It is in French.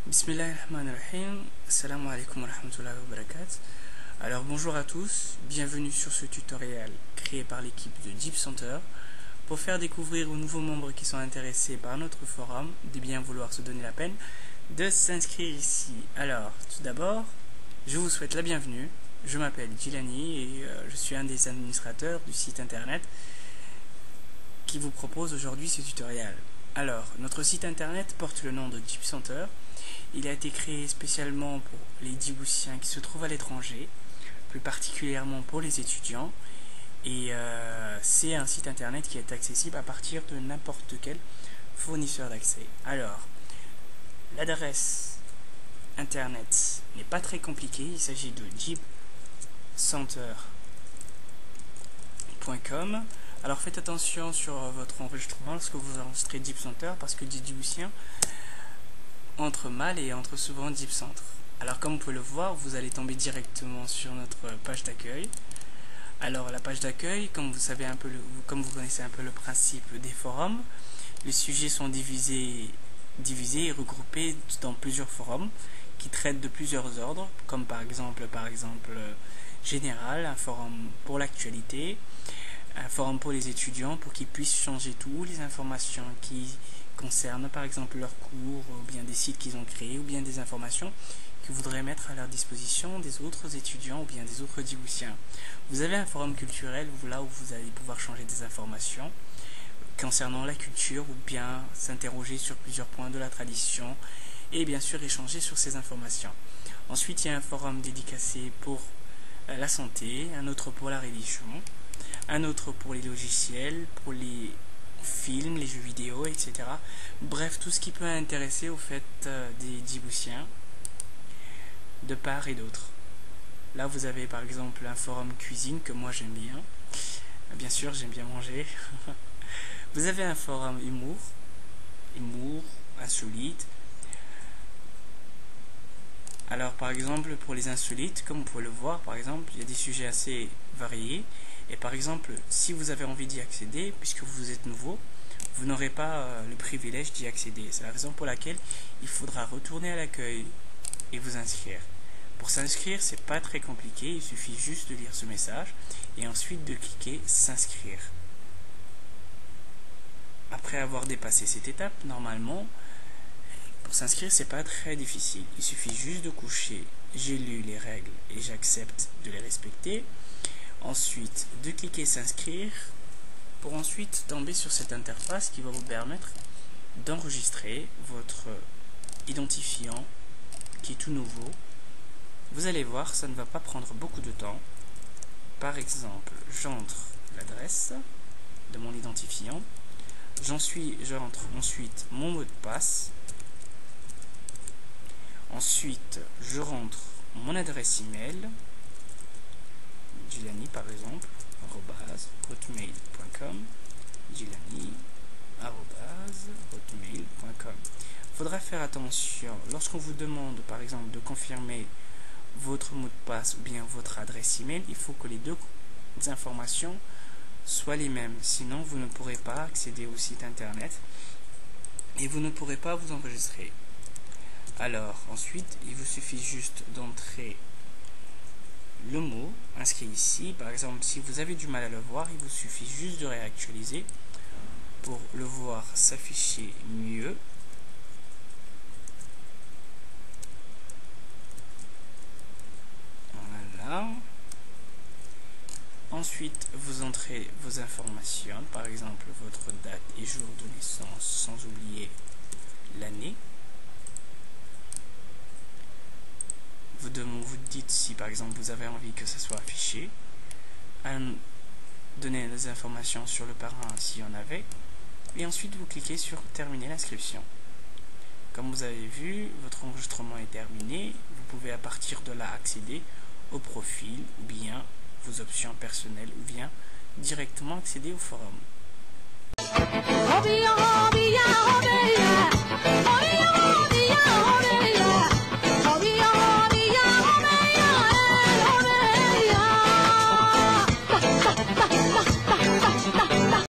Bismillahirrahmanirrahim. Assalamu alaikum wa rahmatullahi wa barakatuh. Alors bonjour à tous, bienvenue sur ce tutoriel créé par l'équipe de Deep Center pour faire découvrir aux nouveaux membres qui sont intéressés par notre forum de bien vouloir se donner la peine de s'inscrire ici. Alors tout d'abord, je vous souhaite la bienvenue. Je m'appelle Jilani et je suis un des administrateurs du site internet qui vous propose aujourd'hui ce tutoriel. Alors, notre site internet porte le nom de Deep Center. Il a été créé spécialement pour les Djiboutiens qui se trouvent à l'étranger, plus particulièrement pour les étudiants. Et c'est un site internet qui est accessible à partir de n'importe quel fournisseur d'accès. Alors, l'adresse internet n'est pas très compliquée. Il s'agit de deepcenter.com. Alors faites attention sur votre enregistrement lorsque vous enregistrez Deep Center parce que les Djiboutiens entrent mal et entrent souvent Deep Center. Alors comme vous pouvez le voir, vous allez tomber directement sur notre page d'accueil. Alors la page d'accueil, comme vous connaissez un peu le principe des forums, les sujets sont divisés et regroupés dans plusieurs forums qui traitent de plusieurs ordres, comme par exemple général, un forum pour l'actualité, un forum pour les étudiants pour qu'ils puissent changer toutes les informations qui concernent par exemple leurs cours ou bien des sites qu'ils ont créés ou bien des informations qu'ils voudraient mettre à leur disposition des autres étudiants ou bien des autres Djiboutiens. Vous avez un forum culturel là où vous allez pouvoir changer des informations concernant la culture ou bien s'interroger sur plusieurs points de la tradition et bien sûr échanger sur ces informations. Ensuite, il y a un forum dédicacé pour la santé, un autre pour la religion, un autre pour les logiciels, pour les films, les jeux vidéo, etc. Bref, tout ce qui peut intéresser au fait des Djiboutiens de part et d'autre. Là, vous avez par exemple un forum cuisine que moi j'aime bien. Bien sûr, j'aime bien manger. Vous avez un forum humour, insolite. Alors par exemple pour les insolites, comme vous pouvez le voir, par exemple, il y a des sujets assez variés. Et par exemple, si vous avez envie d'y accéder, puisque vous êtes nouveau, vous n'aurez pas le privilège d'y accéder. C'est la raison pour laquelle il faudra retourner à l'accueil et vous inscrire. Pour s'inscrire, c'est pas très compliqué, il suffit juste de lire ce message et ensuite de cliquer s'inscrire. Après avoir dépassé cette étape, normalement, pour s'inscrire, c'est pas très difficile. Il suffit juste de coucher j'ai lu les règles et j'accepte de les respecter. Ensuite, de cliquer s'inscrire pour ensuite tomber sur cette interface qui va vous permettre d'enregistrer votre identifiant qui est tout nouveau. Vous allez voir, ça ne va pas prendre beaucoup de temps. Par exemple, j'entre l'adresse de mon identifiant. J'entre ensuite mon mot de passe. Ensuite, je rentre mon adresse email. Jilani par exemple, @hotmail.com, Jilani@hotmail.com. Il faudra faire attention lorsqu'on vous demande par exemple de confirmer votre mot de passe ou bien votre adresse email, il faut que les deux informations soient les mêmes, sinon vous ne pourrez pas accéder au site internet et vous ne pourrez pas vous enregistrer. Alors ensuite, il vous suffit juste d'entrer le mot inscrit ici. Par exemple, si vous avez du mal à le voir, il vous suffit juste de réactualiser pour le voir s'afficher mieux. Voilà. Ensuite, vous entrez vos informations, par exemple votre date et jour de naissance, sans oublier l'année. Vous dites si par exemple vous avez envie que ça soit affiché, donnez des informations sur le parrain s'il y en avait, et ensuite vous cliquez sur terminer l'inscription. Comme vous avez vu, votre enregistrement est terminé. Vous pouvez à partir de là accéder au profil ou bien vos options personnelles ou bien directement accéder au forum. Hobby, hobby, hobby, hobby, hobby, hobby, hobby.